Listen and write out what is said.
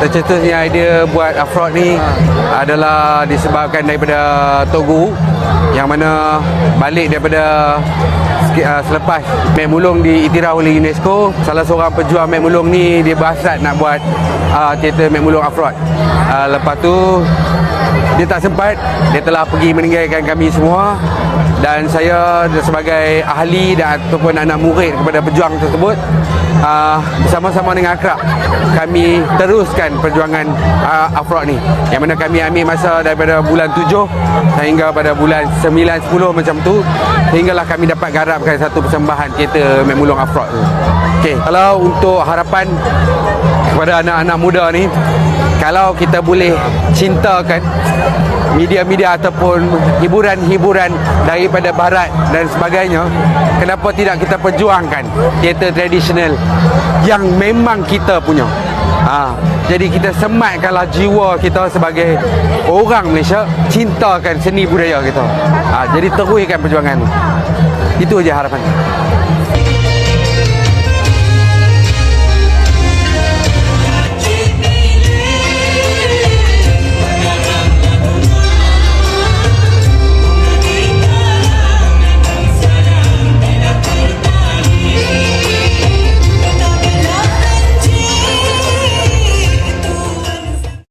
Tercetusnya idea buat Afrod ni adalah disebabkan daripada Tok Guru yang mana balik daripada selepas Mek Mulung diiktiraf oleh UNESCO, salah seorang pejuang Mek Mulung ni dia berhasrat nak buat teater Mek Mulung Afrod. Lepas tu dia tak sempat, dia telah pergi meninggalkan kami semua, dan saya sebagai ahli dan ataupun anak murid kepada pejuang tersebut, bersama-sama dengan akrab kami teruskan perjuangan Afrod ni, yang mana kami ambil masa daripada bulan 7 sehingga pada bulan 9-10 macam tu, sehinggalah kami dapat garapkan satu persembahan teater Mek Mulung Afrod tu. Okey, kalau untuk harapan kepada anak-anak muda ni, kalau kita boleh cintakan media-media ataupun hiburan-hiburan daripada barat dan sebagainya, kenapa tidak kita perjuangkan teater tradisional yang memang kita punya. Jadi kita sematkanlah jiwa kita sebagai orang Malaysia, cintakan seni budaya kita. Jadi teruskan perjuangan. Itu aja harapan.